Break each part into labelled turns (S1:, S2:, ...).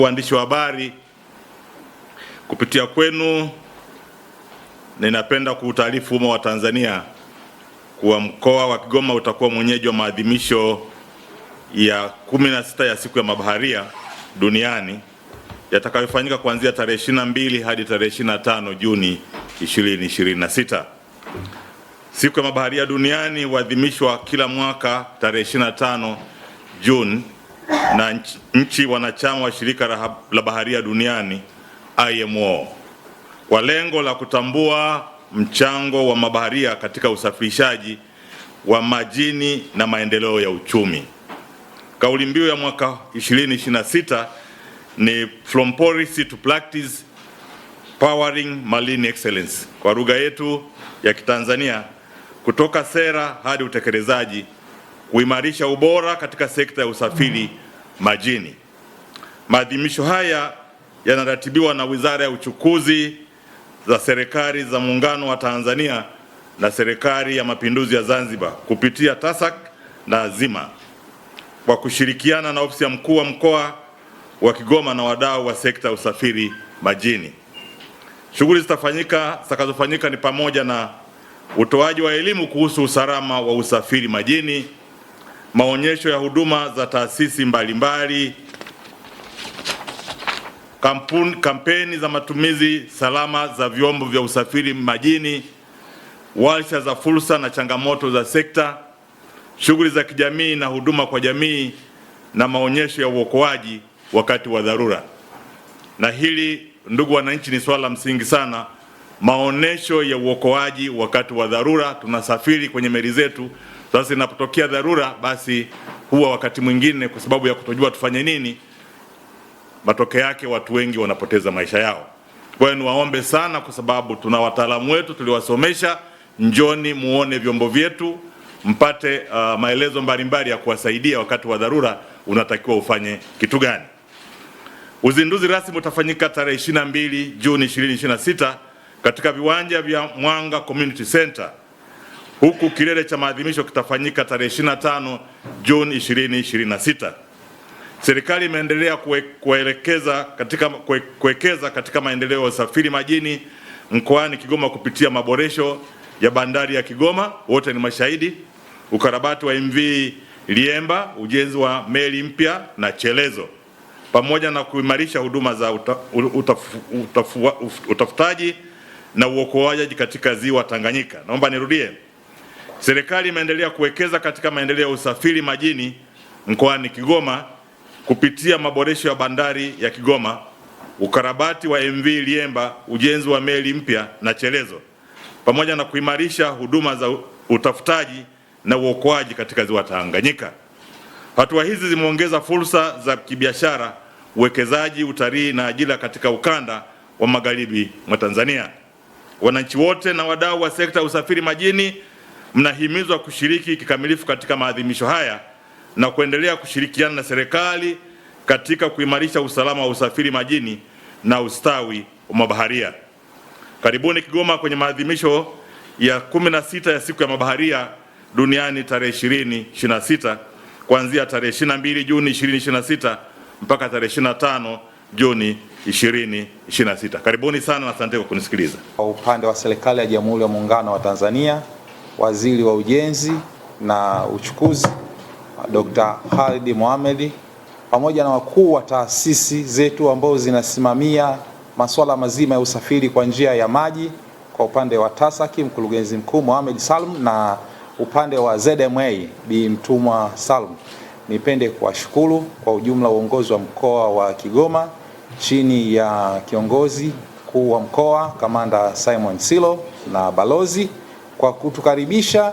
S1: Waandishi wa habari, kupitia kwenu ninapenda kuutaarifu umma wa Tanzania kuwa mkoa wa Kigoma utakuwa mwenyeji wa maadhimisho ya 16 ya siku ya mabaharia duniani yatakayofanyika kuanzia tarehe 22 hadi tarehe 25 Juni 2026. Siku ya mabaharia duniani huadhimishwa kila mwaka tarehe 25 Juni na nchi wanachama wa shirika la baharia duniani IMO kwa lengo la kutambua mchango wa mabaharia katika usafirishaji wa majini na maendeleo ya uchumi. Kauli mbiu ya mwaka 2026 ni From Policy to Practice Powering Marine Excellence, kwa lugha yetu ya Kitanzania, kutoka sera hadi utekelezaji, kuimarisha ubora katika sekta ya usafiri majini. Maadhimisho haya yanaratibiwa na Wizara ya Uchukuzi za serikali za Muungano wa Tanzania na Serikali ya Mapinduzi ya Zanzibar kupitia TASAC na AZIMA kwa kushirikiana na Ofisi ya Mkuu wa Mkoa wa Kigoma na wadau wa sekta ya usafiri majini. Shughuli zitakazofanyika ni pamoja na utoaji wa elimu kuhusu usalama wa usafiri majini, maonyesho ya huduma za taasisi mbalimbali, kampeni za matumizi salama za vyombo vya usafiri majini, warsha za fursa na changamoto za sekta, shughuli za kijamii na huduma kwa jamii, na maonyesho ya uokoaji wakati wa dharura. Na hili, ndugu wananchi, ni swala msingi sana. Maonyesho ya uokoaji wakati wa dharura, tunasafiri kwenye meli zetu. Sasa inapotokea dharura, basi huwa wakati mwingine kwa sababu ya kutojua tufanye nini, matokeo yake watu wengi wanapoteza maisha yao. Kwa hiyo niwaombe sana, kwa sababu tuna wataalamu wetu tuliwasomesha, njoni muone vyombo vyetu, mpate maelezo mbalimbali ya kuwasaidia wakati wa dharura unatakiwa ufanye kitu gani. Uzinduzi rasmi utafanyika tarehe 22 Juni 2026 katika viwanja vya Mwanga Community Center, huku kilele cha maadhimisho kitafanyika tarehe 25 Juni 2026. Serikali imeendelea kuwekeza katika maendeleo ya usafiri majini mkoani Kigoma kupitia maboresho ya bandari ya Kigoma, wote ni mashahidi, ukarabati wa MV Liemba, ujenzi wa meli mpya na chelezo, pamoja na kuimarisha huduma za utafutaji na uokoaji katika ziwa Tanganyika. Naomba nirudie. Serikali imeendelea kuwekeza katika maendeleo ya usafiri majini mkoani Kigoma kupitia maboresho ya bandari ya Kigoma, ukarabati wa MV Liemba, ujenzi wa meli mpya na chelezo, pamoja na kuimarisha huduma za utafutaji na uokoaji katika ziwa Tanganyika. Hatua hizi zimeongeza fursa za kibiashara, uwekezaji, utalii na ajira katika ukanda wa magharibi mwa Tanzania. Wananchi wote na wadau wa sekta ya usafiri majini mnahimizwa kushiriki kikamilifu katika maadhimisho haya na kuendelea kushirikiana na serikali katika kuimarisha usalama wa usafiri majini na ustawi wa mabaharia. Karibuni Kigoma kwenye maadhimisho ya 16 ya siku ya mabaharia duniani tarehe 2026 kuanzia tarehe 22 Juni 2026 mpaka tarehe 25 Juni 2026. Karibuni sana na asante kwa kunisikiliza.
S2: Kwa upande wa serikali ya Jamhuri ya Muungano wa Tanzania, Waziri wa Ujenzi na Uchukuzi Dr. Khalid Mohamed, pamoja na wakuu wa taasisi zetu ambao zinasimamia masuala mazima ya usafiri kwa njia ya maji, kwa upande wa TASAC mkurugenzi mkuu Mohamed Salum na upande wa ZMA Bi Mtumwa Salum, nipende kuwashukuru kwa ujumla uongozi wa mkoa wa Kigoma chini ya kiongozi mkuu wa mkoa Kamanda Simon Silo na balozi kwa kutukaribisha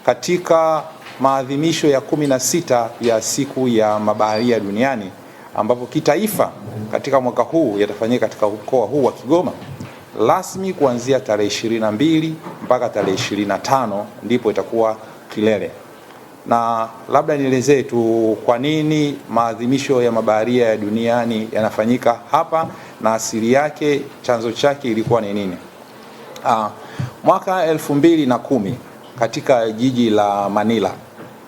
S2: katika maadhimisho ya 16 ya siku ya mabaharia duniani, ambapo kitaifa katika mwaka huu yatafanyika katika mkoa huu wa Kigoma rasmi kuanzia tarehe 22 mpaka tarehe 25 ndipo itakuwa kilele. Na labda nielezee tu kwa nini maadhimisho ya mabaharia ya duniani yanafanyika hapa na asili yake, chanzo chake ilikuwa ni nini. Mwaka 2010 katika jiji la Manila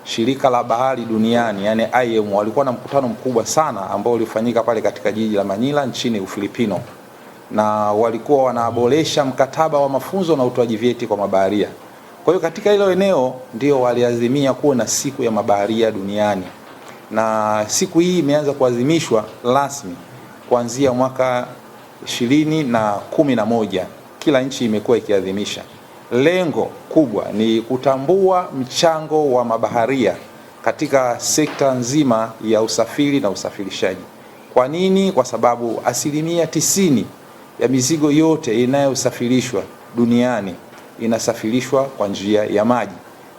S2: shirika la bahari duniani yani IMO walikuwa na mkutano mkubwa sana ambao ulifanyika pale katika jiji la Manila nchini Ufilipino, na walikuwa wanaboresha mkataba wa mafunzo na utoaji vyeti kwa mabaharia. Kwa hiyo katika hilo eneo ndio waliazimia kuwa na siku ya mabaharia duniani, na siku hii imeanza kuadhimishwa rasmi kuanzia mwaka 2011. Kila nchi imekuwa ikiadhimisha. Lengo kubwa ni kutambua mchango wa mabaharia katika sekta nzima ya usafiri na usafirishaji. Kwa nini? Kwa sababu 90% ya mizigo yote inayosafirishwa duniani inasafirishwa kwa njia ya maji.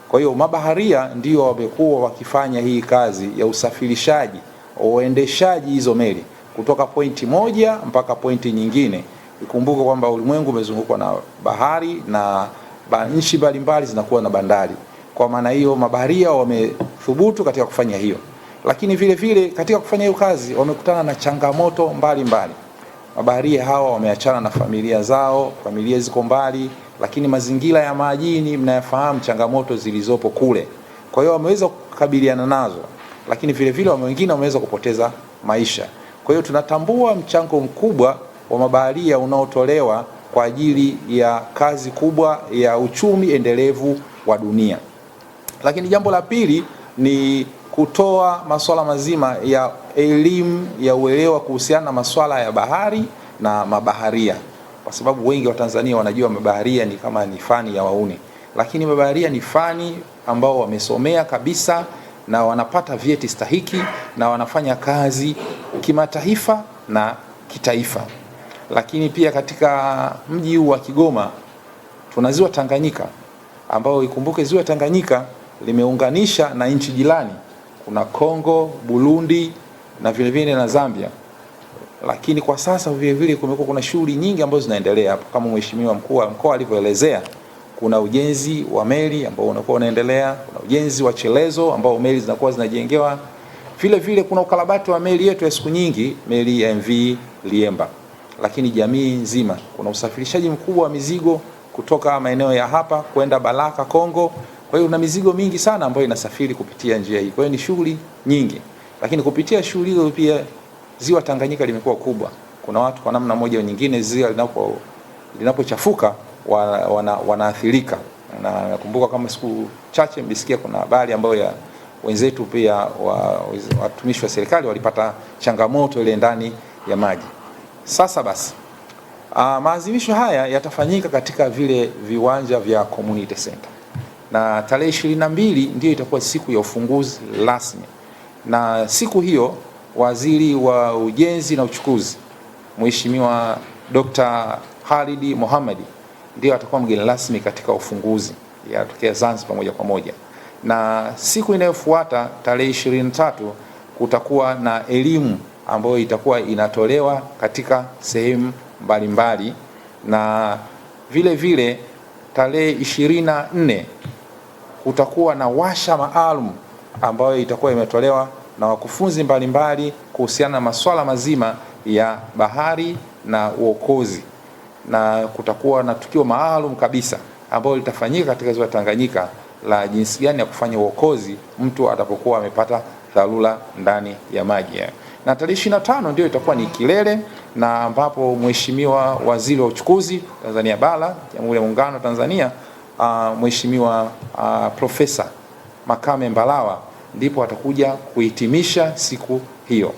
S2: Kwa hiyo mabaharia ndio wamekuwa wakifanya hii kazi ya usafirishaji, uendeshaji hizo meli kutoka pointi moja mpaka pointi nyingine. Ikumbuke kwamba ulimwengu umezungukwa na bahari na nchi mbalimbali zinakuwa na bandari. Kwa maana hiyo mabaharia wamethubutu katika kufanya hiyo, lakini vile vile katika kufanya hiyo kazi wamekutana na changamoto mbalimbali. Mabaharia hawa wameachana na familia zao, familia ziko mbali, lakini mazingira ya majini mnayafahamu changamoto zilizopo kule. Kwa hiyo wameweza kukabiliana nazo, lakini vile vile wengine wameweza kupoteza maisha. Kwa hiyo tunatambua mchango mkubwa wa mabaharia unaotolewa kwa ajili ya kazi kubwa ya uchumi endelevu wa dunia. Lakini jambo la pili ni kutoa masuala mazima ya elimu ya uelewa kuhusiana na masuala ya bahari na mabaharia, kwa sababu wengi wa Tanzania wanajua mabaharia ni kama ni fani ya wauni, lakini mabaharia ni fani ambao wamesomea kabisa na wanapata vyeti stahiki na wanafanya kazi kimataifa na kitaifa. Lakini pia katika mji huu wa Kigoma tuna ziwa Tanganyika, ambao ikumbuke ziwa Tanganyika limeunganisha na nchi jirani, kuna Kongo, Burundi na vile vile na Zambia. Lakini kwa sasa vile vile kumekuwa kuna shughuli nyingi ambazo zinaendelea hapo, kama mheshimiwa mkuu wa mkoa alivyoelezea. Kuna ujenzi wa meli ambao unakuwa unaendelea, kuna ujenzi wa chelezo ambao meli zinakuwa zinajengewa. Vile vile kuna ukarabati wa meli yetu ya siku nyingi, meli ya MV Liemba. Lakini jamii nzima kuna usafirishaji mkubwa wa mizigo kutoka maeneo ya hapa kwenda Baraka Kongo. Kwa hiyo una mizigo mingi sana ambayo inasafiri kupitia njia hii. Kwa hiyo ni shughuli nyingi. Lakini kupitia shughuli hizo pia ziwa Tanganyika limekuwa kubwa. Kuna watu kwa namna moja au nyingine ziwa linapochafuka wanaathirika. Na nakumbuka kama siku chache mlisikia kuna habari ambayo ya wenzetu pia watumishi wa serikali walipata changamoto ile ndani ya maji. Sasa basi, maadhimisho haya yatafanyika katika vile viwanja vya Community Center. Na tarehe 22 ndio itakuwa siku ya ufunguzi rasmi. Na siku hiyo Waziri wa Ujenzi na Uchukuzi Mheshimiwa Dr. Khalid Mohamed ndio atakuwa mgeni rasmi katika ufunguzi, yatokea Zanzibar moja kwa moja. Na siku inayofuata tarehe 23 kutakuwa na elimu ambayo itakuwa inatolewa katika sehemu mbalimbali, na vile vile tarehe 24 kutakuwa na washa maalum ambayo itakuwa imetolewa na wakufunzi mbalimbali kuhusiana na masuala mazima ya bahari na uokozi, na kutakuwa na tukio maalum kabisa ambalo litafanyika katika ziwa Tanganyika la jinsi gani ya kufanya uokozi mtu atapokuwa amepata dharura ndani ya maji. Na tarehe 25 ndio itakuwa ni kilele, na ambapo Mheshimiwa Waziri wa Uchukuzi Tanzania Bara, Jamhuri ya Muungano wa Tanzania, Mheshimiwa Profesa Makame Mbarawa ndipo atakuja kuhitimisha siku hiyo.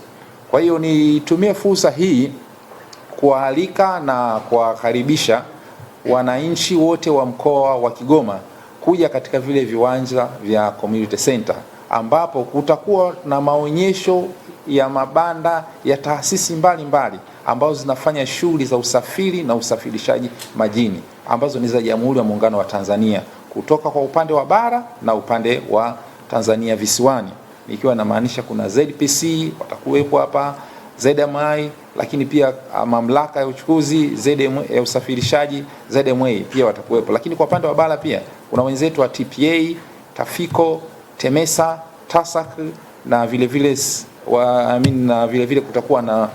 S2: Kwa hiyo nitumie fursa hii kualika na kuwakaribisha wananchi wote wa mkoa wa Kigoma kuja katika vile viwanja vya Community Center, ambapo kutakuwa na maonyesho ya mabanda ya taasisi mbalimbali ambazo zinafanya shughuli za usafiri na usafirishaji majini ambazo ni za Jamhuri ya Muungano wa Tanzania, kutoka kwa upande wa bara na upande wa Tanzania visiwani, ikiwa inamaanisha kuna ZPC watakuwepo hapa, ZMI, lakini pia mamlaka ya uchukuzi, ZMA ya usafirishaji, ZMA pia watakuwepo. Lakini kwa upande wa bara pia kuna wenzetu wa TPA, Tafiko, Temesa, TASAC na vile vile na vile vile kutakuwa na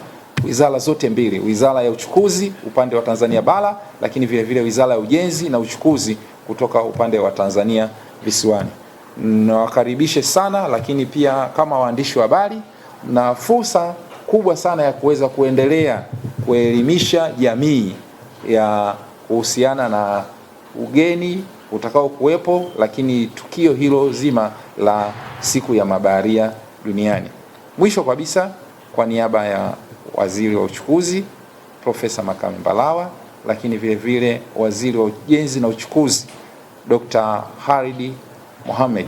S2: wizara zote mbili, wizara ya uchukuzi upande wa Tanzania bara, lakini vile vile wizara ya ujenzi na uchukuzi kutoka upande wa Tanzania visiwani. nawakaribishe sana, lakini pia kama waandishi wa habari na fursa kubwa sana ya kuweza kuendelea kuelimisha jamii ya kuhusiana na ugeni utakao kuwepo, lakini tukio hilo zima la siku ya mabaharia duniani. Mwisho kabisa, kwa niaba ya Waziri wa Uchukuzi Profesa Makame Mbarawa, lakini vile vile Waziri wa Ujenzi na Uchukuzi Dr. Khalid Mohamed,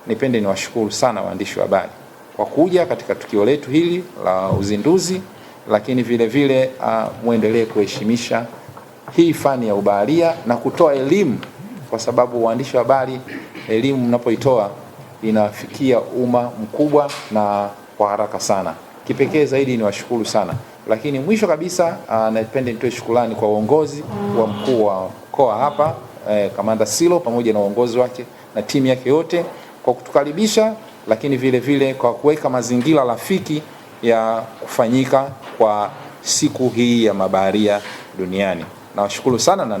S2: nipende niwashukuru sana waandishi wa habari kwa kuja katika tukio letu hili la uzinduzi, lakini vile vile muendelee kuheshimisha hii fani ya ubaharia na kutoa elimu, kwa sababu waandishi wa habari, elimu mnapoitoa inafikia umma mkubwa na kwa haraka sana. Kipekee zaidi niwashukuru sana, lakini mwisho kabisa napenda nitoe shukrani kwa uongozi wa mkuu wa mkoa hapa Kamanda Silo pamoja na uongozi wake na timu yake yote kwa kutukaribisha, lakini vile vile kwa kuweka mazingira rafiki ya kufanyika kwa siku hii ya mabaharia duniani. Nawashukuru sana na